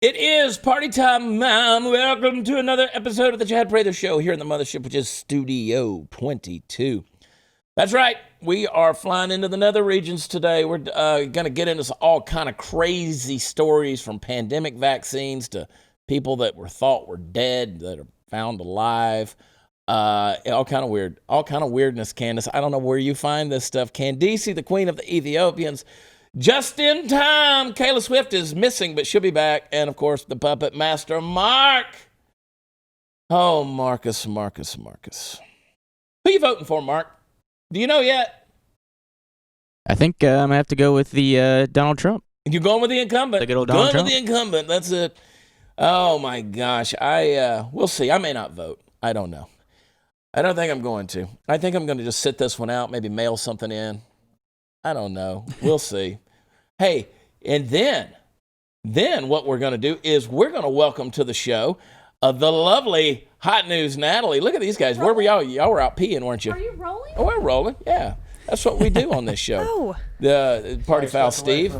It is party time, ma'am. Welcome to another episode of the Chad Prather Show here in the mothership, which is Studio 22. That's right. We are flying into the nether regions today. We're going to get into all kind of crazy stories, from pandemic vaccines to people that were thought were dead that are found alive. All kind of weirdness, Candace. I don't know where you find this stuff. Candice, the queen of the Ethiopians. Just in time, Kayla Swift is missing, but she'll be back. And, of course, the puppet master, Mark. Oh, Marcus. Who you voting for, Mark? Do you know yet? I think I'm going to have to go with the Donald Trump. You're going with the incumbent? The good old Donald Trump? With the incumbent, that's it. Oh, my gosh. We'll see. I may not vote. I don't know. I don't think I'm going to. I think I'm going to just sit this one out, maybe mail something in. I don't know. We'll see. Hey, and then what we're going to do is we're going to welcome to the show the lovely Hot News Natalie. Look at these guys. Where were y'all? Y'all were out peeing, weren't you? Are you rolling? Oh, we're rolling. Yeah. That's what we do on this show. Oh. The Party Foul Steve.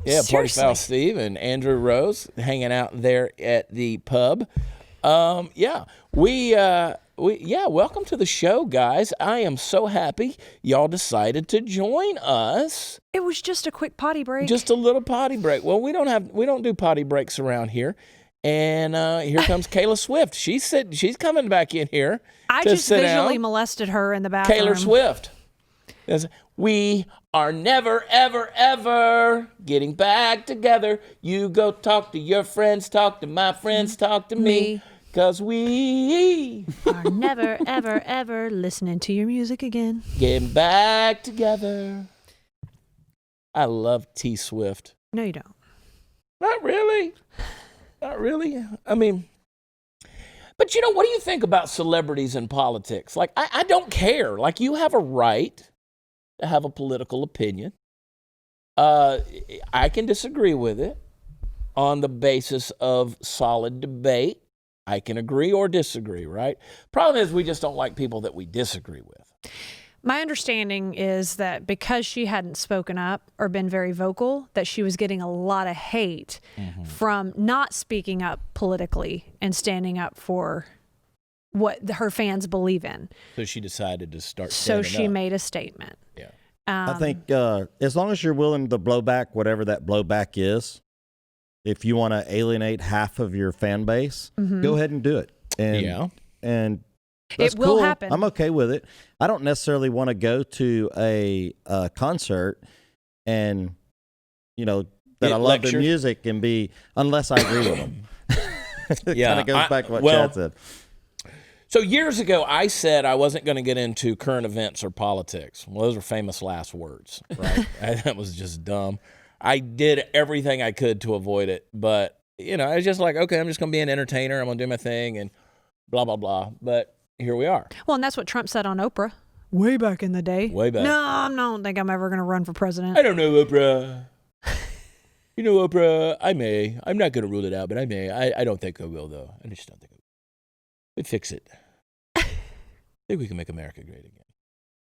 Yeah, Seriously? Party Foul Steve and Andrew Rose hanging out there at the pub. Welcome to the show, guys. I am so happy y'all decided to join us. It was just a quick potty break. Just a little potty break. Well, we don't do potty breaks around here. And here comes Kayla Swift. She's coming back in here. I just visually molested her in the bathroom. Kayla Swift. We are never, ever, ever getting back together. You go talk to your friends, talk to my friends, talk to me. 'Cause we are never, ever, ever listening to your music again. Getting back together. I love T Swift. No, you don't. Not really. I mean, but what do you think about celebrities in politics? Like, I don't care. Like, you have a right to have a political opinion. I can disagree with it on the basis of solid debate. I can agree or disagree, right? Problem is, we just don't like people that we disagree with. My understanding is that because she hadn't spoken up or been very vocal, that she was getting a lot of hate from not speaking up politically and standing up for what her fans believe in. So she decided to start So she up. made a statement. Yeah. I think as long as you're willing to blow back whatever that blowback is, if you want to alienate half of your fan base, go ahead and do it. And that's it will cool. happen. I'm okay with it. I don't necessarily want to go to a concert and, that I love their music and unless I agree with them. It kind of goes back to what Chad said. So years ago, I said I wasn't going to get into current events or politics. Well, those are famous last words, right? That was just dumb. I did everything I could to avoid it, but, I was just like, okay, I'm just going to be an entertainer. I'm going to do my thing and blah, blah, blah. But here we are. Well, and that's what Trump said on Oprah way back in the day. Way back. No, I don't think I'm ever going to run for president. I don't know, Oprah. Oprah, I may. I'm not going to rule it out, but I may. I don't think I will, though. I just don't think I will. We'd fix it. I think we can make America great again.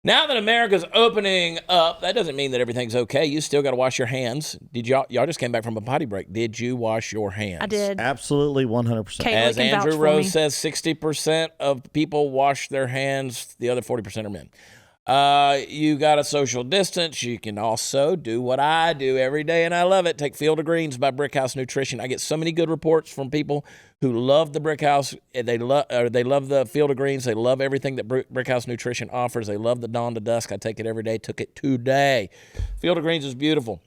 Now that America's opening up, that doesn't mean that everything's okay. You still got to wash your hands. Did y'all just came back from a potty break. Did you wash your hands? I did. Absolutely, 100%. As Andrew Rose says, 60% of people wash their hands. The other 40% are men. You got a social distance. You can also do what I do every day, and I love it. Take Field of Greens by Brickhouse Nutrition. I get so many good reports from people who love the Brickhouse. They love the Field of Greens. They love everything that Brickhouse Nutrition offers. They love the dawn to dusk. I take it every day. Took it today. Field of Greens is beautiful.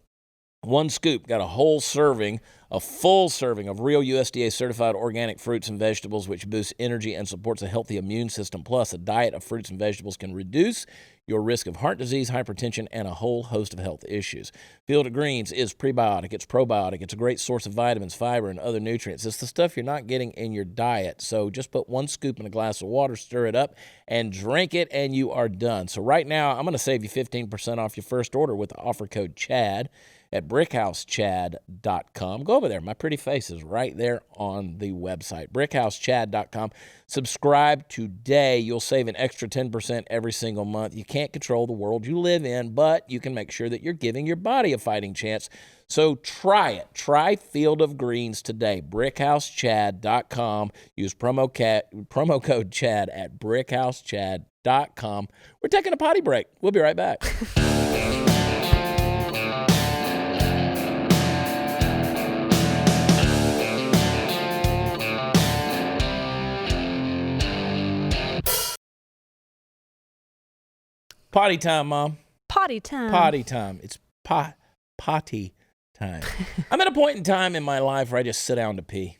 One scoop, got a full serving of real USDA certified organic fruits and vegetables, which boosts energy and supports a healthy immune system. Plus, a diet of fruits and vegetables can reduce your risk of heart disease, hypertension, and a whole host of health issues. Field of Greens is prebiotic, it's probiotic, it's a great source of vitamins, fiber, and other nutrients. It's the stuff you're not getting in your diet. So just put one scoop in a glass of water, stir it up, and drink it, and you are done. So right now, I'm going to save you 15% off your first order with the offer code CHAD at brickhousechad.com. Go over there. My pretty face is right there on the website, brickhousechad.com. Subscribe today. You'll save an extra 10% every single month. You can't control the world you live in, but you can make sure that you're giving your body a fighting chance. So try it. Try Field of Greens today. brickhousechad.com. Use promo code Chad at brickhousechad.com. We're taking a potty break. We'll be right back. Potty time, Mom. Potty time. Potty time. It's potty time. I'm at a point in time in my life where I just sit down to pee.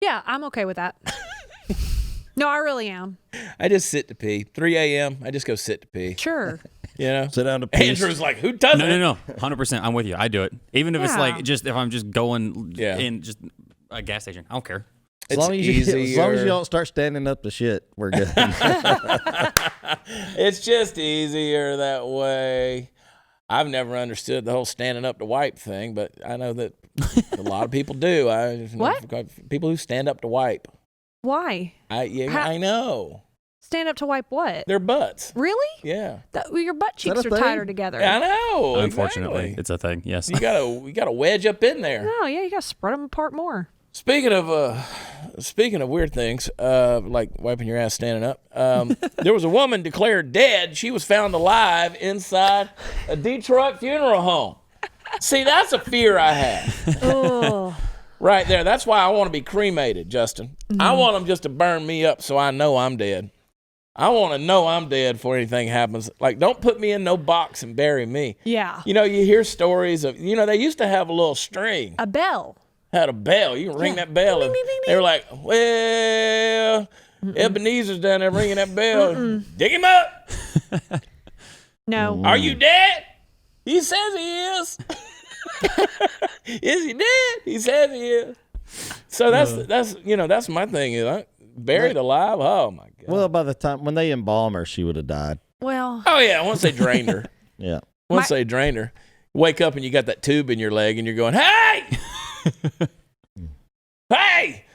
Yeah, I'm okay with that. No, I really am. I just sit to pee. 3 a.m., I just go sit to pee. Sure. You know? Sit down to pee. Andrew's like, who does it? No. 100%. I'm with you. I do it. Even if it's like if I'm just going in just a gas station. I don't care. As long as you don't start standing up to shit, we're good. It's just easier that way. I've never understood the whole standing up to wipe thing, but I know that a lot of people do. What? People who stand up to wipe. Why? I know. Stand up to wipe what? Their butts. Really? Yeah. Your butt cheeks are tighter together. I know. Unfortunately, exactly. It's a thing. Yes. You gotta wedge up in there. No, yeah, you gotta spread them apart more. Speaking of weird things, like wiping your ass standing up, there was a woman declared dead. She was found alive inside a Detroit funeral home. See, that's a fear I have. Oh. Right there. That's why I want to be cremated, Justin. Mm-hmm. I want them just to burn me up so I know I'm dead. I want to know I'm dead before anything happens. Like, don't put me in no box and bury me. Yeah. You know, you hear stories of, they used to have a little string. A bell. Had a bell. You can ring that bell. Ding, And ding, ding, they were like, well, Ebenezer's down there ringing that bell. Dig him up. No. Are you dead? He says he is. Is he dead? He says he is. So that's my thing. Is buried alive? Oh my God. Well, by the time when they embalm her, she would have died. Well. Oh yeah. Once they drained her. Yeah. Once they drained her, wake up and you got that tube in your leg and you're going, hey, hey,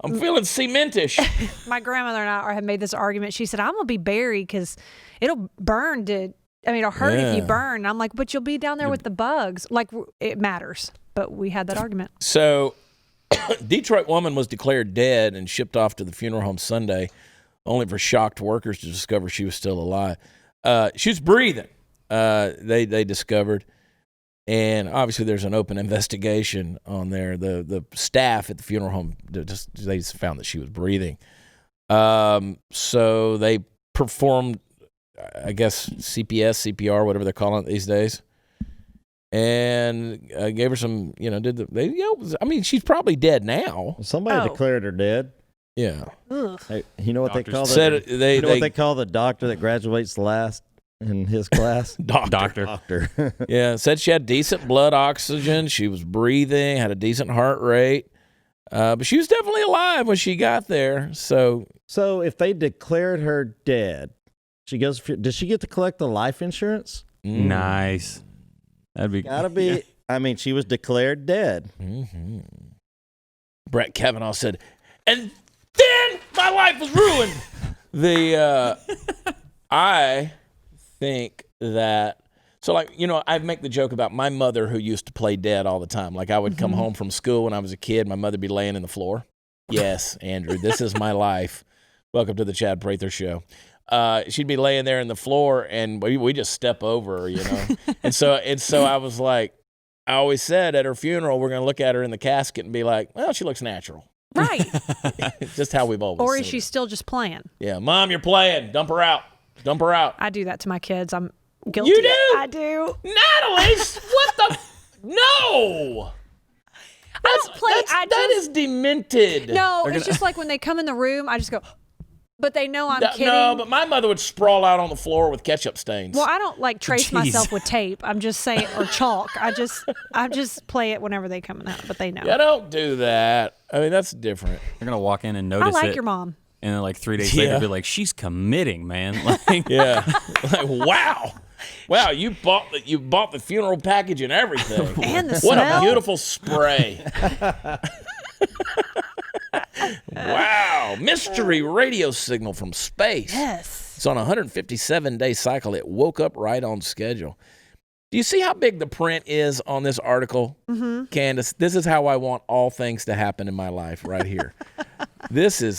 I'm feeling cementish. My grandmother and I have made this argument. She said, I'm gonna be buried because it'll burn it'll hurt if you burn. And I'm like, but you'll be down there with the bugs. Like, it matters. But we had that argument. So, Detroit woman was declared dead and shipped off to the funeral home Sunday, only for shocked workers to discover she was still alive. She was breathing. They discovered, and obviously there's an open investigation on there. The staff at the funeral home they just found that she was breathing. So they performed, I guess, CPR, whatever they're calling it these days, and gave her some, she's probably dead now. Somebody declared her dead. Yeah. Hey, you know what Doctors they call what they call the doctor that graduates last in his class? Doctor. Yeah, said she had decent blood oxygen. She was breathing, had a decent heart rate. But she was definitely alive when she got there. So if they declared her dead, does she get to collect the life insurance? Nice. That'd be gotta be. Yeah. I mean, she was declared dead. Mm-hmm. Brett Kavanaugh said, and then my life was ruined. I think that. So, I'd make the joke about my mother who used to play dead all the time. Like, I would come home from school when I was a kid. My mother would be laying in the floor. Yes, Andrew, this is my life. Welcome to the Chad Prather Show. She'd be laying there in the floor, and we just step over her, and so I was like, I always said at her funeral, we're going to look at her in the casket and be like, well, she looks natural. Right. It's just how we've always Or seen is she it. Still just playing? Yeah, Mom, you're playing. Dump her out. I do that to my kids. I'm guilty. You do? I do. Natalie, what the? No. That is demented. No, it's just like when they come in the room, I just go, but they know I'm kidding. No, but my mother would sprawl out on the floor with ketchup stains. Well, I don't trace myself with tape. I'm just saying, or chalk. I just play it whenever they come out, but they know. Yeah, don't do that. I mean, that's different. They're going to walk in and notice it. I like your mom. And then 3 days later, be like, she's committing, man. Yeah. Like, wow. Wow, you bought the funeral package and everything. And the what smell. a beautiful spray. Wow, mystery radio signal from space. Yes. It's on a 157-day cycle. It woke up right on schedule. Do you see how big the print is on this article, Candace? This is how I want all things to happen in my life right here.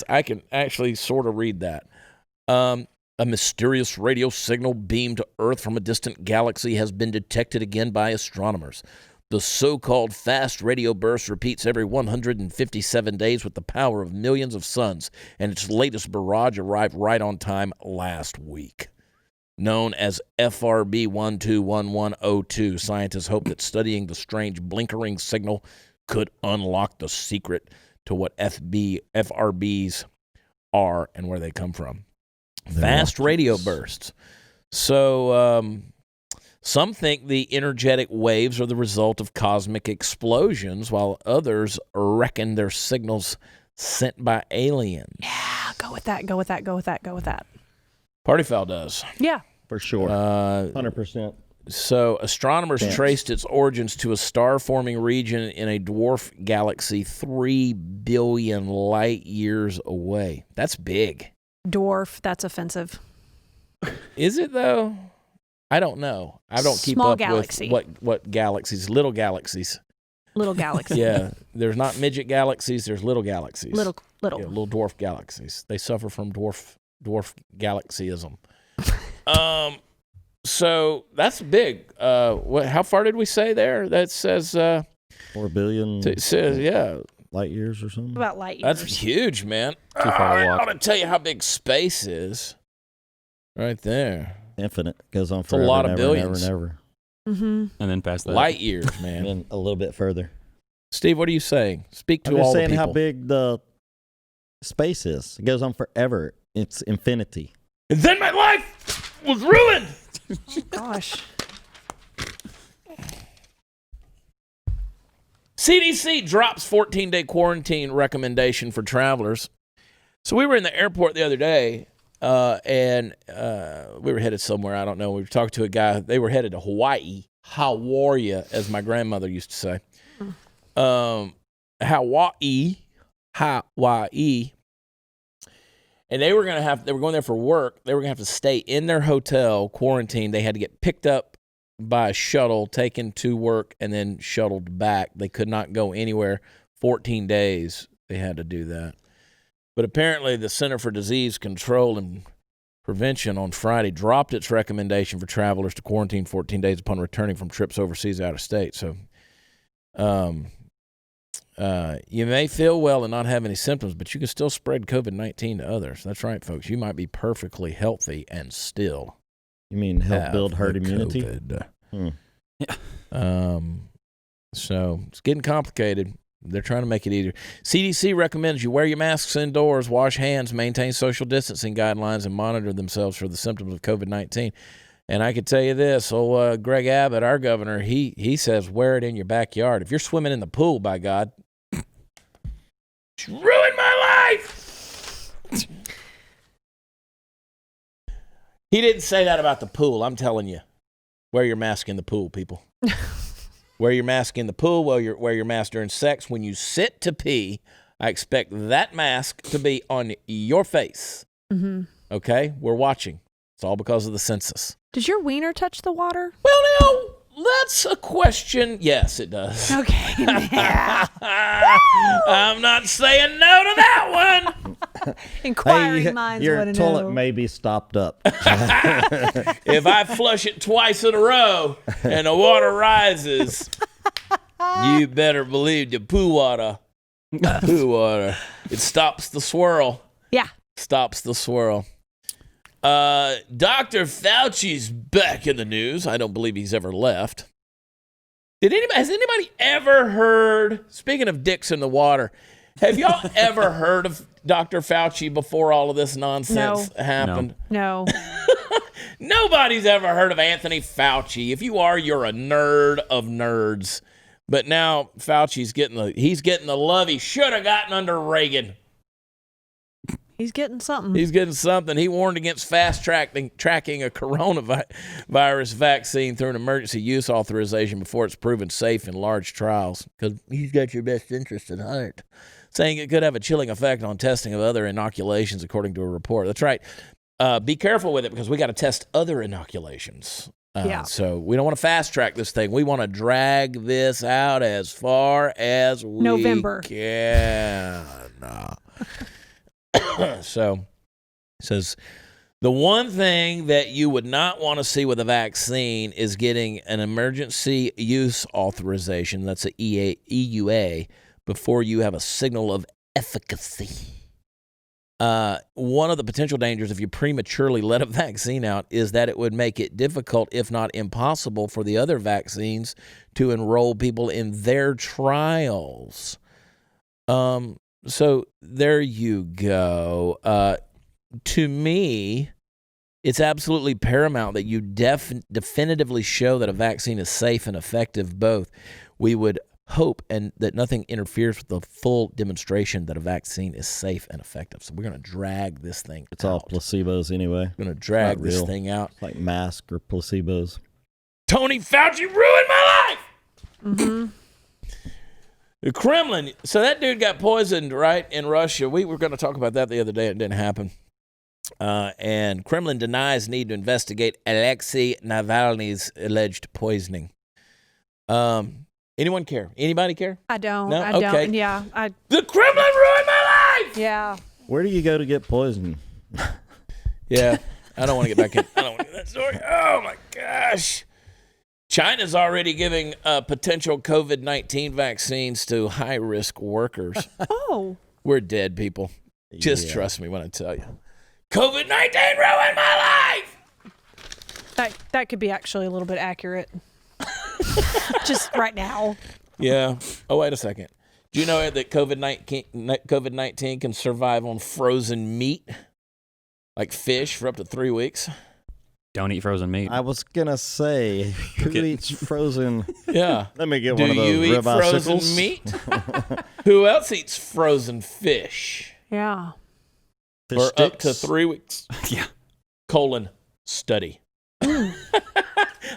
I can actually sort of read that. A mysterious radio signal beamed to Earth from a distant galaxy has been detected again by astronomers. The so-called fast radio burst repeats every 157 days with the power of millions of suns, and its latest barrage arrived right on time last week. Known as FRB 121102, scientists hope that studying the strange blinkering signal could unlock the secret to what FRBs are and where they come from. Fast radio bursts. So some think the energetic waves are the result of cosmic explosions, while others reckon they're signals sent by aliens. Yeah, go with that. Party Foul does. Yeah. For sure. 100%. So astronomers traced its origins to a star-forming region in a dwarf galaxy 3 billion light years away. That's big. Dwarf, that's offensive. Is it, though? I don't know. I don't keep Small up galaxy. with what galaxies. Little galaxies. Little galaxy. Yeah. There's not midget galaxies. There's little galaxies. Little. Yeah, little dwarf galaxies. They suffer from dwarf galaxyism. So that's big. How far did we say there? That says 4 billion. It says, yeah, light years or something. About light years. that's huge, man. Too far to walk. I ought to tell you how big space is. Right there. Infinite. Goes on forever. a lot of never, billions. Never. Mm-hmm. And then past that. Light years, And man. then a little bit further. Steve, what are you saying? Speak to I'm just all the saying people. how big the space is. It goes on forever. It's infinity. And then my life was ruined. Gosh. CDC drops 14-day quarantine recommendation for travelers. So we were in the airport the other day, and we were headed somewhere. I don't know. We were talking to a guy. They were headed to Hawaii. How are you, as my grandmother used to say. Hawaii. And they were going there for work. They were going to have to stay in their hotel, quarantined. They had to get picked up by a shuttle, taken to work, and then shuttled back. They could not go anywhere. 14 days they had to do that. But apparently the Center for Disease Control and Prevention on Friday dropped its recommendation for travelers to quarantine 14 days upon returning from trips overseas out of state. So you may feel well and not have any symptoms, but you can still spread COVID-19 to others. That's right, folks. You might be perfectly healthy and still You mean help have build herd the immunity? COVID. Yeah. So it's getting complicated. They're trying to make it easier. CDC recommends you wear your masks indoors, wash hands, maintain social distancing guidelines, and monitor themselves for the symptoms of COVID-19. And I can tell you this, old Greg Abbott, our governor, he says wear it in your backyard. If you're swimming in the pool, by God, it's ruined my life. He didn't say that about the pool. I'm telling you, wear your mask in the pool, people. Wear your mask in the pool, wear your mask during sex. When you sit to pee, I expect that mask to be on your face. Mm-hmm. Okay? We're watching. It's all because of the census. Does your wiener touch the water? Well, now, that's a question. Yes, it does. Okay. Yeah. I'm not saying no to that one. Inquiring minds your want to toilet know. may be stopped up. If I flush it twice in a row and the water rises, you better believe the poo water, it stops the swirl. Yeah. Stops the swirl. Dr. Fauci's back in the news. I don't believe he's ever left. Has anybody ever heard, speaking of dicks in the water, have y'all ever heard of Dr. Fauci before all of this nonsense happened? No. Nobody's ever heard of Anthony Fauci. If you are, you're a nerd of nerds. But now Fauci's getting the love he should have gotten under Reagan. He's getting something. He's getting something. He warned against tracking a coronavirus vaccine through an emergency use authorization before it's proven safe in large trials, because he's got your best interest at heart, saying it could have a chilling effect on testing of other inoculations, according to a report. That's right. Be careful with it, because we got to test other inoculations. So we don't want to fast track this thing. We want to drag this out as far as we can. So it says, the one thing that you would not want to see with a vaccine is getting an emergency use authorization, that's a EUA, before you have a signal of efficacy. One of the potential dangers if you prematurely let a vaccine out is that it would make it difficult, if not impossible, for the other vaccines to enroll people in their trials. So there you go. To me, it's absolutely paramount that you definitively show that a vaccine is safe and effective both. We would hope and that nothing interferes with the full demonstration that a vaccine is safe and effective. So we're going to drag this thing It's out. all placebos anyway. We're going to drag this thing out. It's like masks or placebos. Tony Fauci ruined my life! Mm-hmm. The Kremlin. So that dude got poisoned, right, in Russia. We were going to talk about that the other day. It didn't happen. And Kremlin denies need to investigate Alexei Navalny's alleged poisoning. Anyone care? Anybody care? I don't. No? I Okay. don't. Yeah. The Kremlin ruined my life! Yeah. Where do you go to get poisoned? Yeah. I don't want to get back in. I don't want to get that story. Oh, my gosh. China's already giving potential COVID-19 vaccines to high-risk workers. Oh. We're dead, people. Just trust me when I tell you. COVID-19 ruined my life! That could be actually a little bit accurate. Just right now. Yeah. Oh, wait a second. Do you know that COVID-19 can survive on frozen meat? Like fish for up to 3 weeks? Don't eat frozen meat. I was going to say, who eats frozen? Yeah. Let me get Do one of those you eat frozen ribicicles. meat? Who else eats frozen fish? Yeah. Fish For up sticks? to 3 weeks. Yeah. Study.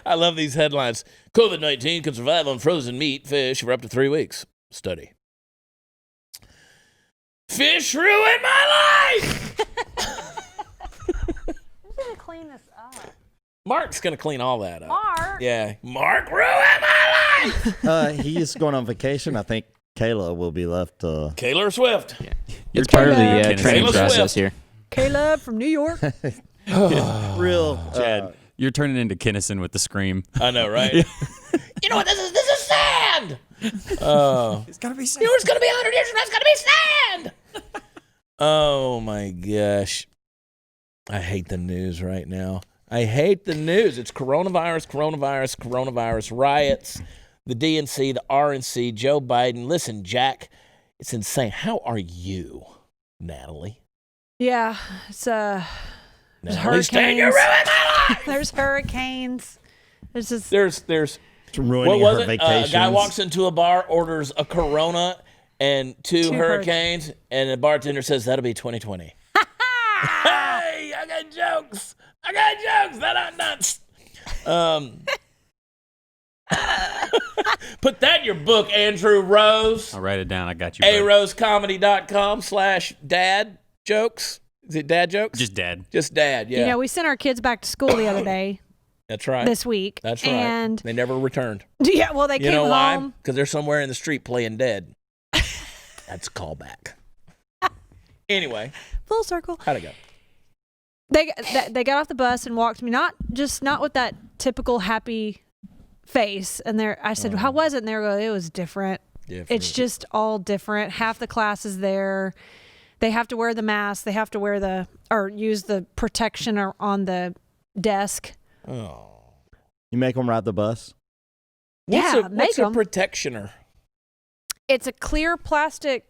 I love these headlines. COVID-19 can survive on frozen meat, fish for up to 3 weeks. Study. Fish ruined my life! Who's going to clean this up? Mark's going to clean all that up. Mark? Yeah. Mark ruined my life! He's going on vacation. I think Kayla will be left. Taylor Swift. Yeah. You're part of the training Taylor process Swift. here. Caleb from New York. Real. Chad, you're turning into Kinnison with the scream. I know, right? You know what this is? This is sand! It's going to be You know, it's going to be 100 years from now. It's going to be sand! Oh, my gosh. I hate the news right now. I hate the news. It's coronavirus, riots, the DNC, the RNC, Joe Biden. Listen, Jack, it's insane. How are you, Natalie? Yeah. It's Natalie Stain, you ruined my life! There's hurricanes. There's just There's ruining what was her it? vacations. A guy walks into a bar, orders a Corona and two hurricanes, and the bartender says, that'll be 2020. Hey, I got jokes. That are nuts. Put that in your book, Andrew Rose. I'll write it down. I got you. buddy. arosecomedy.com/dad jokes. Is it dad jokes? Just dad. Just dad, yeah. You know, we sent our kids back to school the other day. That's right. This week. That's right. And they never returned. yeah, well, they You came know why? home. Because they're somewhere in the street playing dead. That's a callback. Anyway, Full circle. how'd it go? They got off the bus and walked me, not with that typical happy face. And I said, how was it? And they were going, it was different. It's just all different. Half the class is there. They have to wear the mask. They have to wear use the protection on the desk. Oh. You make them ride the bus? What's Yeah, a protectioner? It's a clear plastic.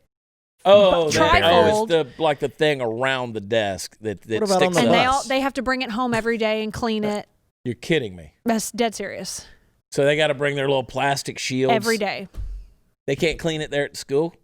Oh, Trifold. it's the thing around the desk that What about sticks on the up. bus? They have to bring it home every day and clean it. You're kidding me. That's dead serious. So they got to bring their little plastic shields Every day. They can't clean it there at school?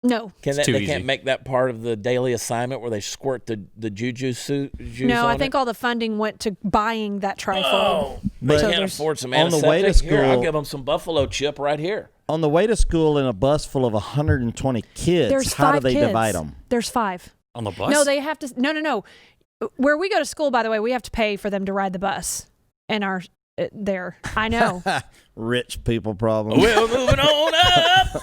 No. They can't make that part of the daily assignment where they squirt the juice No, on I think all the funding went to buying that trifold. Oh, they can't afford some antiseptic. On the way to school, here, I'll give them some buffalo chip right here. On the way to school in a bus full of 120 kids, how do they divide them? There's 5. On the bus? No, they have to. No. Where we go to school, by the way, we have to pay for them to ride the bus. And there. I know. Rich people problem. We're moving on up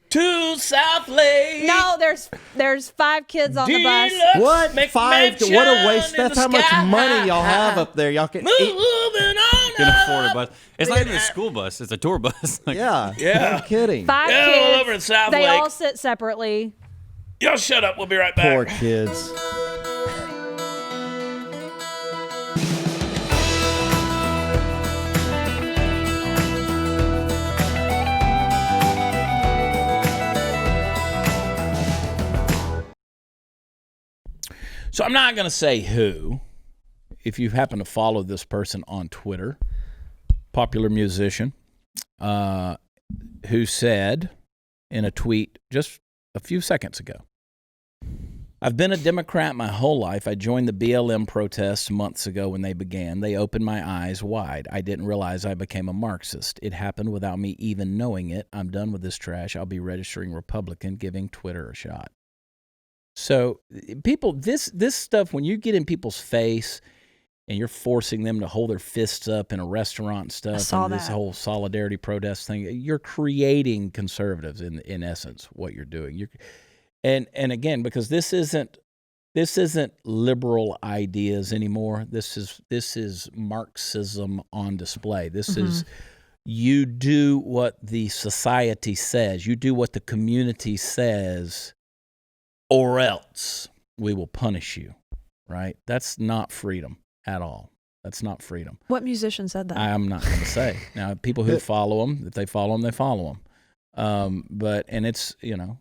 to South Lake. No, there's 5 kids on the bus. What? 5? What a waste. That's how much money y'all have up there. Y'all can afford a bus. It's not even a school bus. It's a tour bus. Yeah. I'm Five kidding. kids. All over in South they Lake. all sit separately. Y'all shut up. We'll be right back. Poor kids. So I'm not going to say who. If you happen to follow this person on Twitter, popular musician, who said in a tweet just a few seconds ago, I've been a Democrat my whole life. I joined the BLM protests months ago when they began. They opened my eyes wide. I didn't realize I became a Marxist. It happened without me even knowing it. I'm done with this trash. I'll be registering Republican, giving Twitter a shot. So people, this stuff, when you get in people's face and you're forcing them to hold their fists up in a restaurant and stuff, and this whole solidarity protest thing, you're creating conservatives in essence, what you're doing. And again, because this isn't liberal ideas anymore. This is Marxism on display. This is, you do what the society says. You do what the community says, or else we will punish you, right? That's not freedom at all. That's not freedom. What musician said that? I'm not going to say. Now, people who follow them, if they follow them, they follow them. And it's, a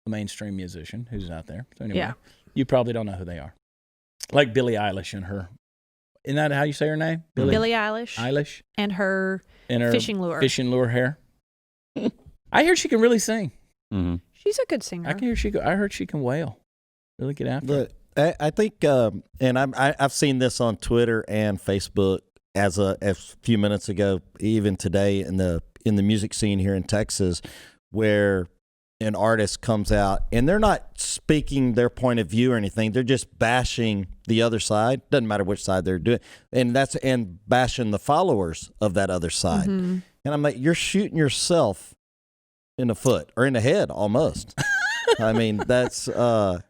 mainstream musician who's out there. So anyway, you probably don't know who they are. Like Billie Eilish and her, isn't that how you say her name? Billie Eilish. Eilish. And her fishing lure. Fishing lure hair. I hear she can really sing. Mm-hmm. She's a good singer. I heard she can wail. Really get after it. I think, and I've seen this on Twitter and Facebook as a few minutes ago, even today in the music scene here in Texas, where an artist comes out and they're not speaking their point of view or anything. They're just bashing the other side. Doesn't matter which side they're doing, and bashing the followers of that other side. Mm-hmm. And I'm like, you're shooting yourself in the foot or in the head almost. I mean, that's I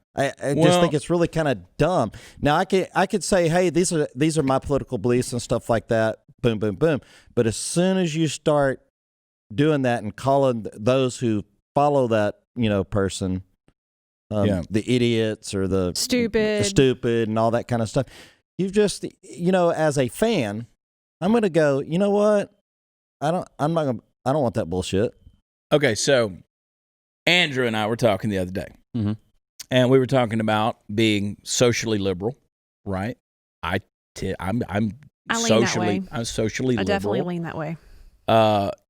just think it's really kind of dumb. Now I could say, hey, these are my political beliefs and stuff like that. Boom, boom, boom. But as soon as you start doing that and calling those who follow that person the idiots or the stupid and all that kind of stuff, you've just as a fan, I'm gonna go, you know what? I don't want that bullshit. Okay, so Andrew and I were talking the other day, and we were talking about being socially liberal, right? I'm socially liberal. I definitely lean that way.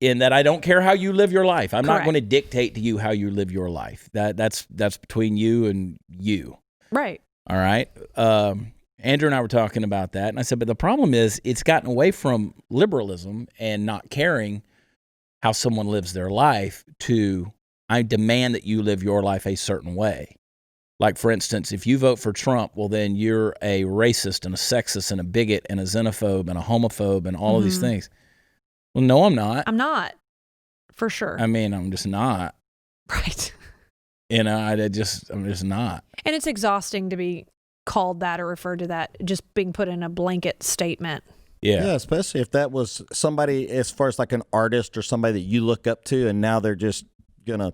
In that I don't care how you live your life. I'm not going to dictate to you how you live your life. That's between you and you. Right. All right. Andrew and I were talking about that, and I said, but the problem is it's gotten away from liberalism and not caring how someone lives their life to, I demand that you live your life a certain way. Like, for instance, if you vote for Trump, well, then you're a racist and a sexist and a bigot and a xenophobe and a homophobe and all of these things. Well, no, I'm not. I'm not, for sure. I mean, I'm just not. Right. I'm just not. And it's exhausting to be called that or referred to that, just being put in a blanket statement. Yeah, especially if that was somebody as far as like an artist or somebody that you look up to, and now they're just gonna,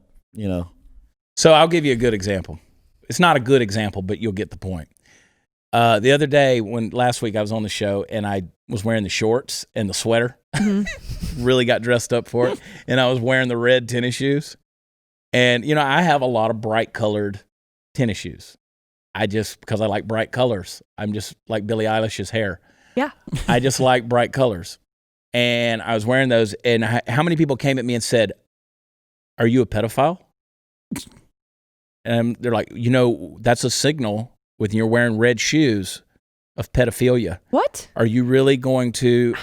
So I'll give you a good example. It's not a good example, but you'll get the point. The other day, last week I was on the show and I was wearing the shorts and the sweater, really got dressed up for it, and I was wearing the red tennis shoes. And I have a lot of bright colored tennis shoes. Because I like bright colors. I'm just like Billie Eilish's hair. Yeah. I just like bright colors. And I was wearing those, and how many people came at me and said, "Are you a pedophile?" And they're like, that's a signal when you're wearing red shoes of pedophilia. What? Are you really going to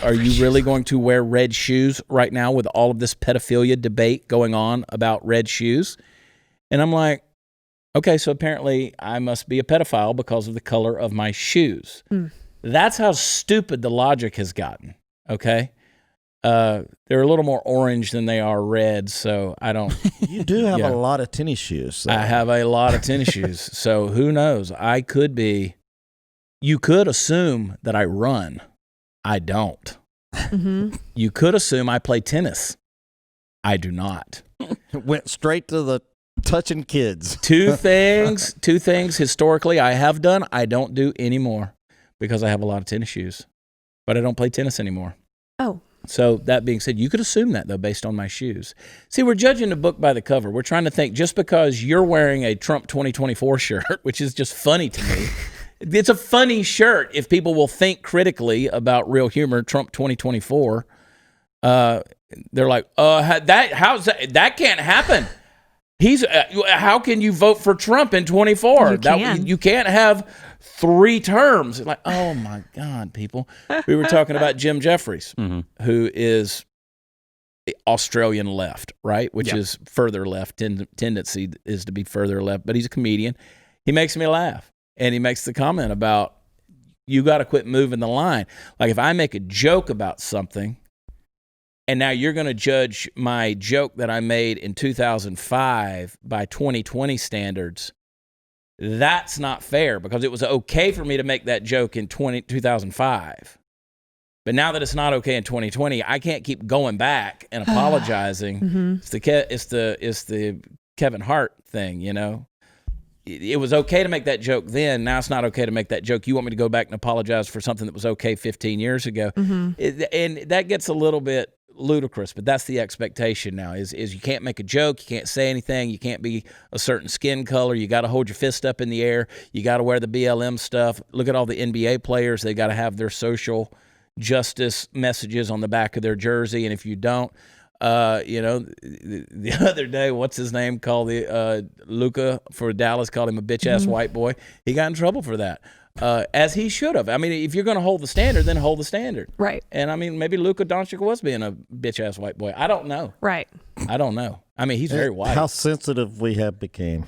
wear red shoes right now with all of this pedophilia debate going on about red shoes? And I'm like, okay, so apparently I must be a pedophile because of the color of my shoes. That's how stupid the logic has gotten, okay? They're a little more orange than they are red, so I don't... You do have a lot of tennis shoes. So. I have a lot of tennis shoes, so who knows? I could be... You could assume that I run. I don't. Mm-hmm. You could assume I play tennis. I do not. Went straight to the touching kids. Two things historically I have done, I don't do anymore because I have a lot of tennis shoes. But I don't play tennis anymore. Oh. So that being said, you could assume that, though, based on my shoes. See, we're judging a book by the cover. We're trying to think just because you're wearing a Trump 2024 shirt, which is just funny to me. It's a funny shirt if people will think critically about real humor. Trump 2024, they're like, that can't happen. How can you vote for Trump in 24? You can't have 3 terms. It's like, oh my God, people. We were talking about Jim Jeffries, who is the Australian left, right? Which is further left. Tendency is to be further left, but he's a comedian. He makes me laugh. And he makes the comment about, you got to quit moving the line. Like if I make a joke about something, and now you're going to judge my joke that I made in 2005 by 2020 standards, that's not fair because it was okay for me to make that joke in 2005. But now that it's not okay in 2020, I can't keep going back and apologizing. It's the Kevin Hart thing, It was okay to make that joke then. Now it's not okay to make that joke. You want me to go back and apologize for something that was okay 15 years ago. And that gets a little bit ludicrous, but that's the expectation now is you can't make a joke. You can't say anything. You can't be a certain skin color. You got to hold your fist up in the air. You got to wear the BLM stuff. Look at all the NBA players. They got to have their social justice messages on the back of their jersey. And if you don't, the other day, what's his name called Luka for Dallas called him a bitch ass white boy. He got in trouble for that, as he should have. I mean, if you're going to hold the standard, then hold the standard. Right. And I mean, maybe Luka Doncic was being a bitch ass white boy. I don't know. Right. I don't know. I mean, he's very white. How sensitive we have became.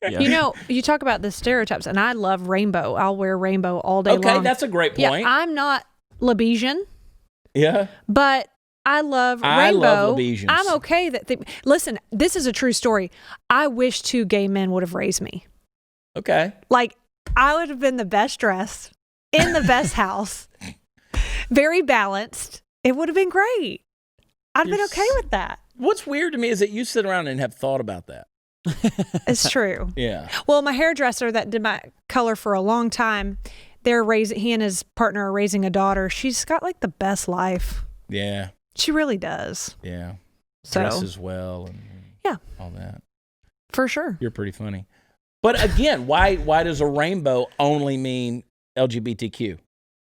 You talk about the stereotypes, and I love rainbow. I'll wear rainbow all day long. Okay, that's a great point. Yeah, I'm not Lebesian. Yeah. But I love rainbow. I love Lebesians. I'm okay listen, this is a true story. I wish 2 gay men would have raised me. Okay. Like, I would have been the best dressed, in the best house, very balanced. It would have been great. I'd have been okay with that. What's weird to me is that you sit around and have thought about that. It's true. Yeah. Well, my hairdresser that did my color for a long time, he and his partner are raising a daughter. She's got like the best life. Yeah. She really does. Yeah. Dresses well and all that. For sure. You're pretty funny. But again, why does a rainbow only mean LGBTQ?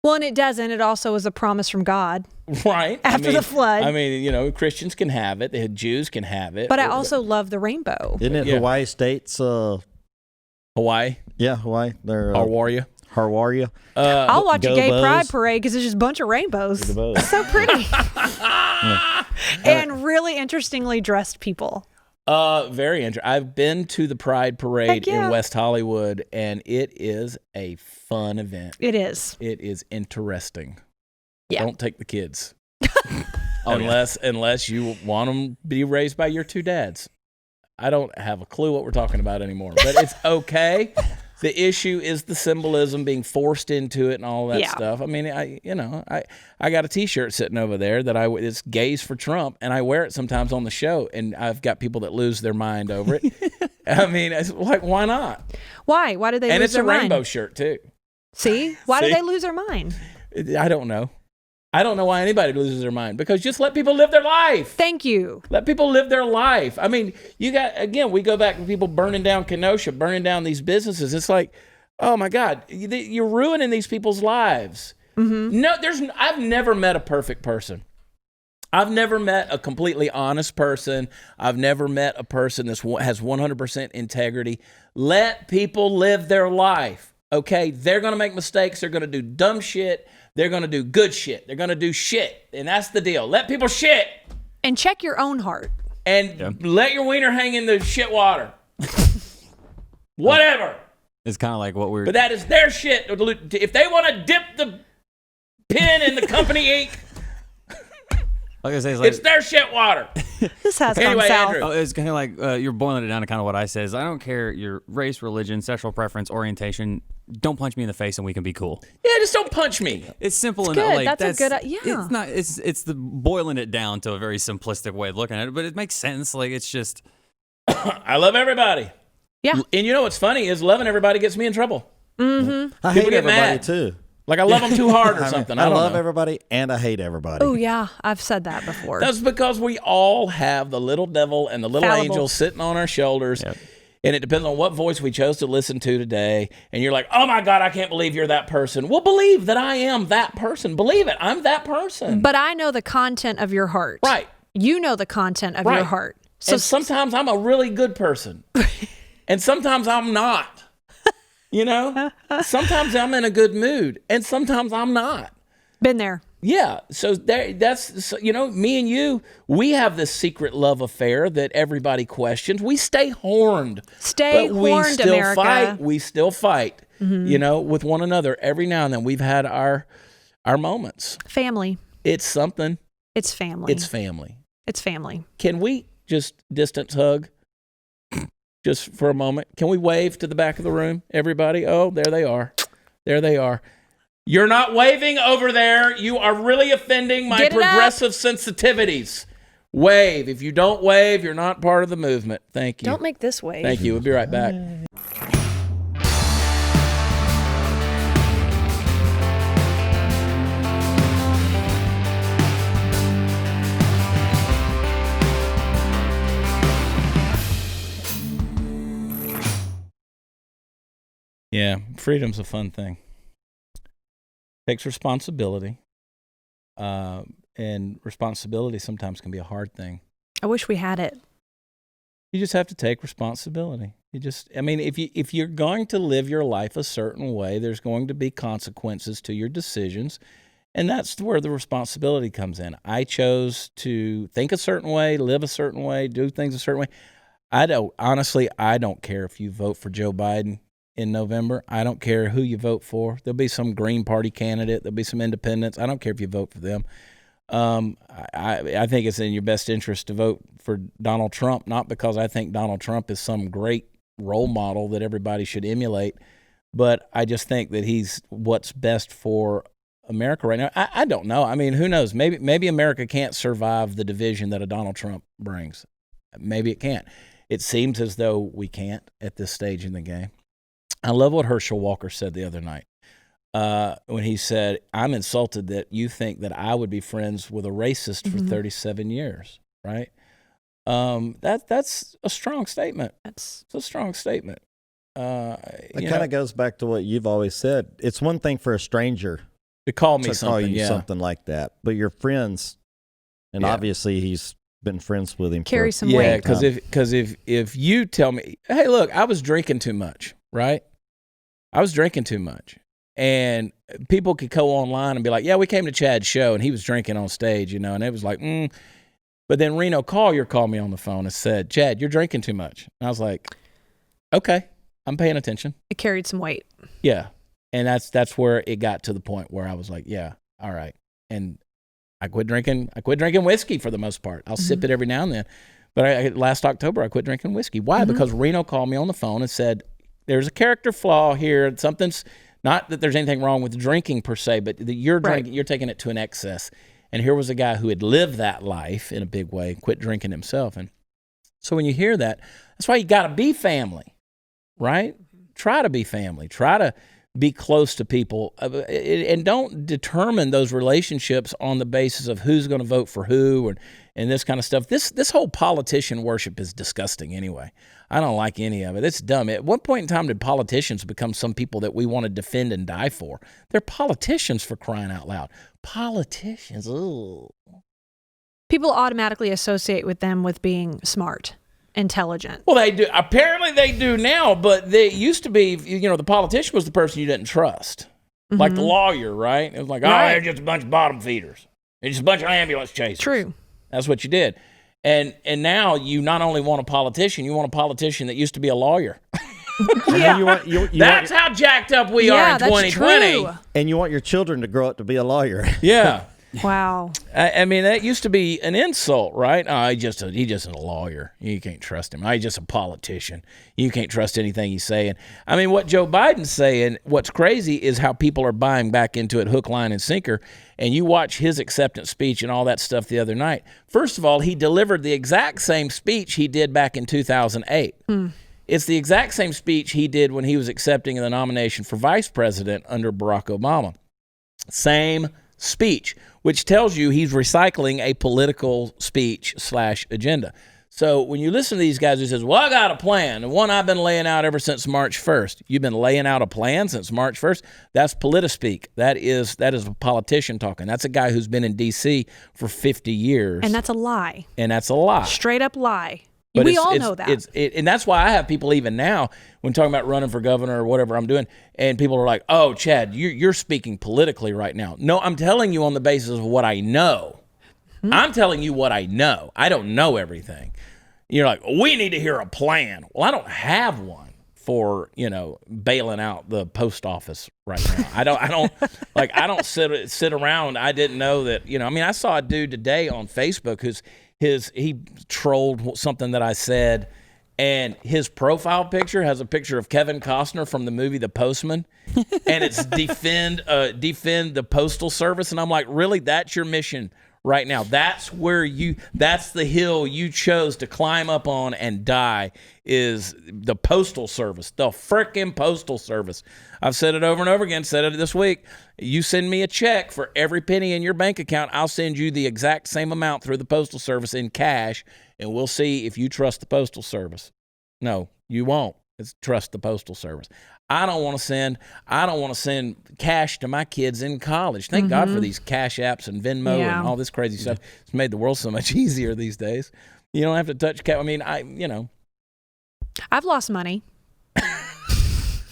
Well, and it doesn't. It also is a promise from God. Right. After the flood. I mean, Christians can have it. The Jews can have it. But I also love the rainbow. Isn't it Hawaii State's... Hawaii? Yeah, Hawaii. They're... Harwaria. I'll watch a gay pride parade because it's just a bunch of rainbows. It's so pretty. And really interestingly dressed people. Very interesting. I've been to the Pride Parade in West Hollywood, and it is a fun event. It is. It is interesting. Yeah. Don't take the kids. Unless you want them to be raised by your 2 dads. I don't have a clue what we're talking about anymore, but it's okay. The issue is the symbolism being forced into it and all that stuff. I mean, I got a T-shirt sitting over there that it's gays for Trump, and I wear it sometimes on the show, and I've got people that lose their mind over it. I mean, it's like, why not? Why? Why did they lose their mind? And it's a rainbow shirt too. See? Why did they lose their mind? I don't know. I don't know why anybody loses their mind, because just let people live their life. Thank you. Let people live their life. I mean, we go back to people burning down Kenosha, burning down these businesses. It's like, oh my God, you're ruining these people's lives. Mm-hmm. No, I've never met a perfect person. I've never met a completely honest person. I've never met a person that has 100% integrity. Let people live their life, okay? They're going to make mistakes. They're going to do dumb shit. They're going to do good shit. They're going to do shit, and that's the deal. Let people shit. And check your own heart. And let your wiener hang in the shit water. Whatever. It's kind of like what we're... But that is their shit. If they want to dip the pen in the company ink... Like I say, it's their shit water. This has anyway, gone south. Andrew. It's kind of like you're boiling it down to kind of what I say is I don't care your race, religion, sexual preference, orientation. Don't punch me in the face and we can be cool. Yeah, just don't punch me. It's simple It's enough. good. Like, That's a good. Yeah. It's not. It's the boiling it down to a very simplistic way of looking at it, but it makes sense. Like it's just. I love everybody. Yeah. And you know what's funny is loving everybody gets me in trouble. Mm-hmm. I People hate get everybody mad. too. Like I love them too hard or something. I don't love know. everybody and I hate everybody. Oh yeah, I've said that before. That's because we all have the little devil and the little Fallible. angel sitting on our shoulders. Yep. And it depends on what voice we chose to listen to today. And you're like, oh my God, I can't believe you're that person. Well, believe that I am that person. Believe it. I'm that person. But I know the content of your heart. Right. You know the content of your heart. So And sometimes I'm a really good person. And sometimes I'm not. You know? Sometimes I'm in a good mood. And sometimes I'm not. been there. Yeah, so me and you, we have this secret love affair that everybody questions. We stay horned. Stay but horned, we still America. fight. We still fight, with one another. Every now and then we've had our moments. Family. It's something. It's family. It's family. It's family. Can we just distance hug just for a moment? Can we wave to the back of the room, everybody? Oh, there they are. There they are. You're not waving over there. You are really offending my progressive sensitivities. Wave. If you don't wave, you're not part of the movement. Thank you. Don't make this wave. Thank you. We'll be right back. Yeah, freedom's a fun thing. Takes responsibility, and responsibility sometimes can be a hard thing. I wish we had it. You just have to take responsibility. If you're going to live your life a certain way, there's going to be consequences to your decisions, and that's where the responsibility comes in. I chose to think a certain way, live a certain way, do things a certain way. I don't care if you vote for Joe Biden in November. I don't care who you vote for. There'll be some Green Party candidate. There'll be some independents. I don't care if you vote for them. I think it's in your best interest to vote for Donald Trump, not because I think Donald Trump is some great role model that everybody should emulate, but I just think that he's what's best for America right now. I don't know. I mean, who knows? Maybe America can't survive the division that a Donald Trump brings. Maybe it can't. It seems as though we can't at this stage in the game. I love what Herschel Walker said the other night when he said, I'm insulted that you think that I would be friends with a racist for 37 years, right? That's a strong statement. It's a strong statement. It kind of goes back to what you've always said. It's one thing for a stranger to call me something like that, but your friends, and obviously he's been friends with him. Carry some weight. Yeah, because if you tell me, hey, look, I was drinking too much, right? I was drinking too much. And people could go online and be like, yeah, we came to Chad's show and he was drinking on stage, and it was like, But then Reno Collier called me on the phone and said, Chad, you're drinking too much. And I was like, okay, I'm paying attention. It carried some weight. Yeah. And that's where it got to the point where I was like, yeah, all right. And I quit drinking whiskey for the most part. I'll sip it every now and then. But last October, I quit drinking whiskey. Why? Because Reno called me on the phone and said, there's a character flaw here. Something's not that there's anything wrong with drinking per se, but you're drinking, you're taking it to an excess. And here was a guy who had lived that life in a big way, quit drinking himself. And so when you hear that, that's why you got to be family, right? Try to be family. Try to be close to people, and don't determine those relationships on the basis of who's going to vote for who and this kind of stuff. This whole politician worship is disgusting anyway. I don't like any of it. It's dumb. At what point in time did politicians become some people that we want to defend and die for? They're politicians, for crying out loud. Politicians, ooh. People automatically associate with them with being smart, intelligent. Well, they do. Apparently they do now, but they used to be, the politician was the person you didn't trust. Like the lawyer, right? It was like, they're just a bunch of bottom feeders. They're just a bunch of ambulance chasers. True. That's what you did. And now you not only want a politician, you want a politician that used to be a lawyer. That's how jacked up we are in 2020. True. And you want your children to grow up to be a lawyer. Yeah. Wow. I mean, that used to be an insult, right? Oh, he's just a lawyer. You can't trust him. He's just a politician. You can't trust anything he's saying. I mean, what Joe Biden's saying, what's crazy is how people are buying back into it hook, line, and sinker. And you watch his acceptance speech and all that stuff the other night. First of all, he delivered the exact same speech he did back in 2008. It's the exact same speech he did when he was accepting the nomination for vice president under Barack Obama. Same speech, which tells you he's recycling a political speech / agenda. So when you listen to these guys who says, well, I got a plan, the one I've been laying out ever since March 1st. You've been laying out a plan since March 1st? That's politispeak. That is a politician talking. That's a guy who's been in D.C. for 50 years. And that's a lie. And that's a lie. Straight up lie. But we all know that. And that's why I have people even now when talking about running for governor or whatever I'm doing, and people are like, oh, Chad, you're speaking politically right now. No, I'm telling you on the basis of what I know. I'm telling you what I know. I don't know everything. You're like, we need to hear a plan. Well, I don't have one for, bailing out the post office right now. I don't sit around. I didn't know that, I saw a dude today on Facebook he trolled something that I said, and his profile picture has a picture of Kevin Costner from the movie The Postman, and it's defend the Postal Service, and I'm like, really? That's your mission right now? That's the hill you chose to climb up on and die, is the Postal Service, the frickin' Postal Service. I've said it over and over again, said it this week. You send me a check for every penny in your bank account, I'll send you the exact same amount through the Postal Service in cash, and we'll see if you trust the Postal Service. No, you won't. It's trust the Postal Service. I don't want to send cash to my kids in college. Thank God for these cash apps and Venmo and all this crazy stuff. It's made the world so much easier these days. You don't have to touch cash. I mean, I've lost money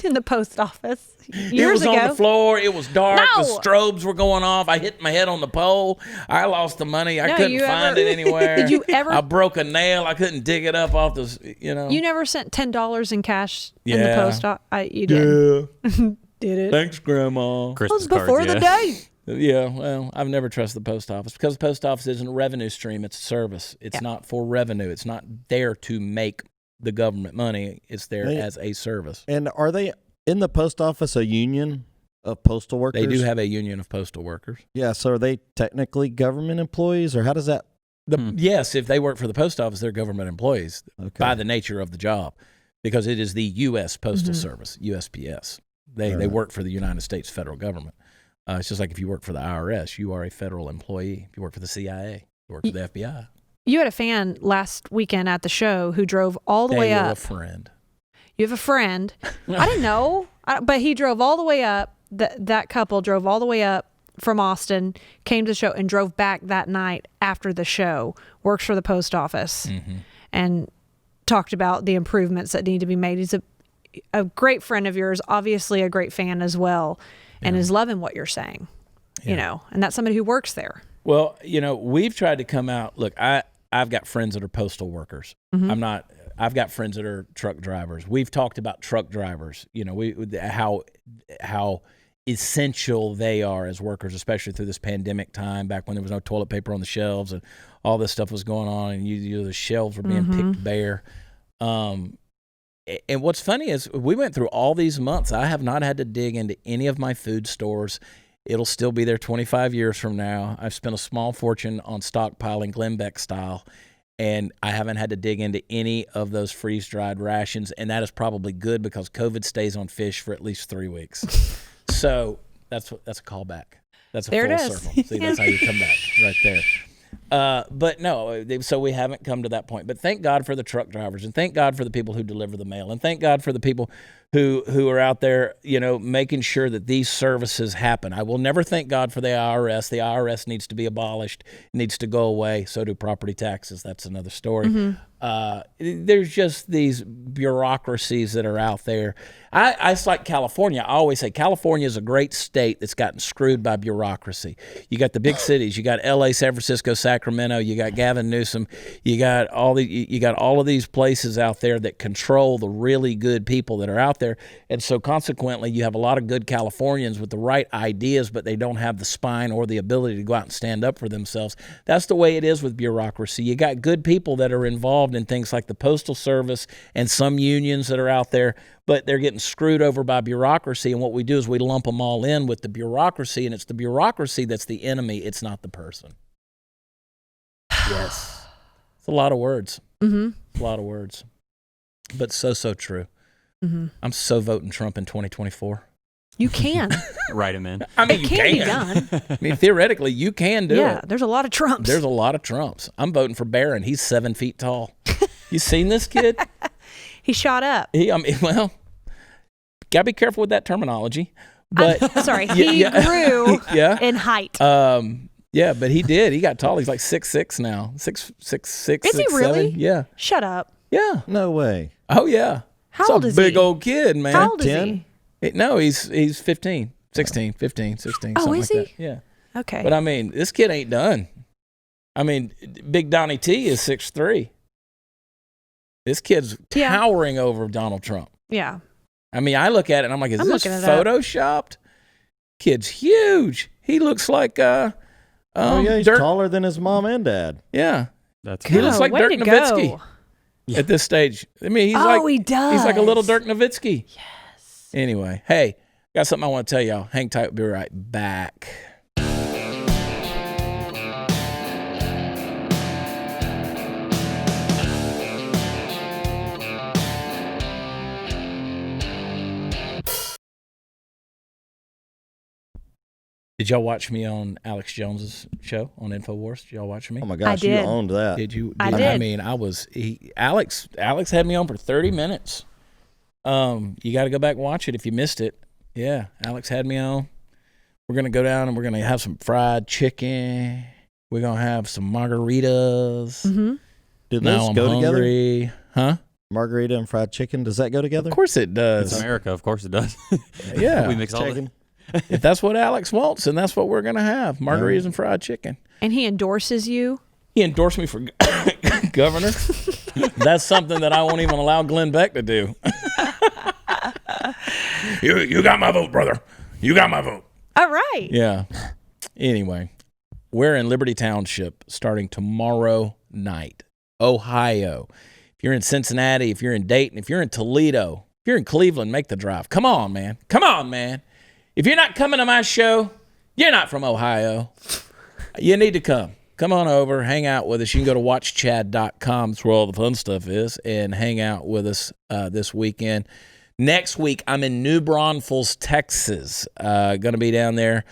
in the post office years ago. It was on the floor. It was dark. No. The strobes were going off. I hit my head on the pole. I lost the money. I couldn't find it anywhere. Did you ever? I broke a nail. I couldn't dig it up off the, You never sent $10 in cash in the post office? You did. Yeah. Did it? Thanks, Grandma. Christmas cards, before the day. Yeah, well, I've never trusted the post office because the post office isn't a revenue stream. It's a service. It's not for revenue. It's not there to make the government money. It's there as a service. And are they in the post office a union of postal workers? They do have a union of postal workers. Yeah, so are they technically government employees, or how does that? Yes, if they work for the post office, they're government employees by the nature of the job, because it is the U.S. Postal Service, USPS. They work for the United States federal government. It's just like if you work for the IRS, you are a federal employee. If you work for the CIA, you work for the FBI. You had a fan last weekend at the show who drove all the way up. A friend. You have a friend. I didn't know, but he drove all the way up. That couple drove all the way up from Austin, came to the show, and drove back that night after the show. Works for the post office, and talked about the improvements that need to be made. He's a great friend of yours, obviously a great fan as well, and is loving what you're saying. And that's somebody who works there. Well, we've tried to come out. Look, I've got friends that are postal workers. I've got friends that are truck drivers. We've talked about truck drivers, how essential they are as workers, especially through this pandemic time, back when there was no toilet paper on the shelves and all this stuff was going on, and the shelves were being picked bare. And what's funny is we went through all these months. I have not had to dig into any of my food stores. It'll still be there 25 years from now. I've spent a small fortune on stockpiling Glenbeck style, and I haven't had to dig into any of those freeze-dried rations, and that is probably good because COVID stays on fish for at least 3 weeks. So that's a callback. That's a full circle. See, that's how you come back right there. But no, so we haven't come to that point. But thank God for the truck drivers, and thank God for the people who deliver the mail, and thank God for the people who are out there, making sure that these services happen. I will never thank God for the IRS. The IRS needs to be abolished, needs to go away. So do property taxes. That's another story. There's just these bureaucracies that are out there. It's like California. I always say California is a great state that's gotten screwed by bureaucracy. You got the big cities. You got L.A., San Francisco, Sacramento. You got Gavin Newsom. You got all of these places out there that control the really good people that are out there. And so consequently, you have a lot of good Californians with the right ideas, but they don't have the spine or the ability to go out and stand up for themselves. That's the way it is with bureaucracy. You got good people that are involved in things like the Postal Service and some unions that are out there, but they're getting screwed over by bureaucracy. And what we do is we lump them all in with the bureaucracy, and it's the bureaucracy that's the enemy. It's not the person. Yes. It's a lot of words. It's a lot of words. But so true. I'm so voting Trump in 2024. You can. Write him in. I mean, it can be done. I mean, theoretically, you can do it. Yeah, there's a lot of Trumps. There's a lot of Trumps. I'm voting for Barron. He's 7 feet tall. You seen this kid? He shot up. Well, gotta be careful with that terminology. But sorry, he grew in height. Yeah, but he did. He got tall. He's like 6'6" now. 6'6". Is he really? 7. Yeah. Shut up. Yeah. No way. Oh yeah. How old is he? It's a big old kid, man. How old is he? No, he's 15, 16, 15, 16. Oh, something is like he? That. Yeah. Okay. But I mean, this kid ain't done. I mean, Big Donnie T is 6'3". This kid's towering over Donald Trump. Yeah. I mean, I look at it and I'm like, is I'm this looking it photoshopped? Kid's huge. He looks like he's taller than his mom and dad. Yeah. That's He looks like way Dirk to Nowitzki go. at this stage. I mean, he does. He's like a little Dirk Nowitzki. Yes. Anyway, hey, got something I want to tell y'all. Hang tight. We'll be right back. Did y'all watch me on Alex Jones's show on InfoWars? Did y'all watch me? Oh my gosh, you owned that. Did you? I did. I mean, Alex had me on for 30 minutes. You got to go back and watch it if you missed it. Yeah, Alex had me on. We're going to go down and we're going to have some fried chicken. We're going to have some margaritas. Did those go together? Huh? Margarita and fried chicken, does that go together? Of course it does. It's America, of course it does. Yeah. We mix all the... If that's what Alex wants, then that's what we're going to have. Margaritas and fried chicken. And he endorses you? He endorsed me for governor. That's something that I won't even allow Glenn Beck to do. You got my vote, brother. You got my vote. All right. Yeah. Anyway, we're in Liberty Township starting tomorrow night, Ohio. If you're in Cincinnati, if you're in Dayton, if you're in Toledo, if you're in Cleveland, make the drive. Come on, man. Come on, man. If you're not coming to my show, you're not from Ohio. You need to come. Come on over, hang out with us. You can go to watchchad.com. That's where all the fun stuff is, and hang out with us this weekend. Next week, I'm in New Braunfels, Texas. Going to be down there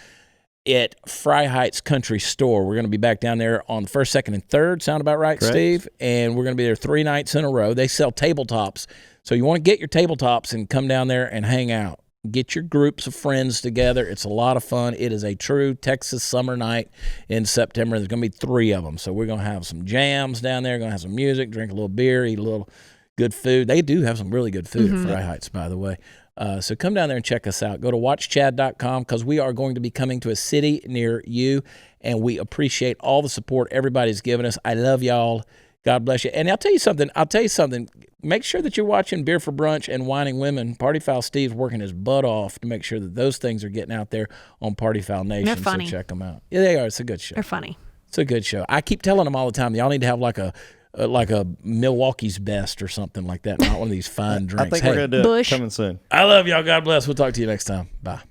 at Fry Heights Country Store. We're going to be back down there on the 1st, 2nd, and 3rd. Sound about right, correct, Steve? And we're going to be there 3 nights in a row. They sell tabletops. So you want to get your tabletops and come down there and hang out. Get your groups of friends together. It's a lot of fun. It is a true Texas summer night in September. There's going to be 3 of them. So we're going to have some jams down there, going to have some music, drink a little beer, eat a little good food. They do have some really good food at Fry Heights, by the way. So come down there and check us out. Go to watchchad.com because we are going to be coming to a city near you, and we appreciate all the support everybody's given us. I love y'all. God bless you. And I'll tell you something. Make sure that you're watching Beer for Brunch and Whining Women. Party Foul Steve's working his butt off to make sure that those things are getting out there on Party Foul Nation. They're funny. So check them out. Yeah, they are. It's a good show. They're funny. It's a good show. I keep telling them all the time, y'all need to have like a Milwaukee's Best or something like that. Not one of these fine drinks. I think we're going to do it coming soon. I love y'all. God bless. We'll talk to you next time. Bye.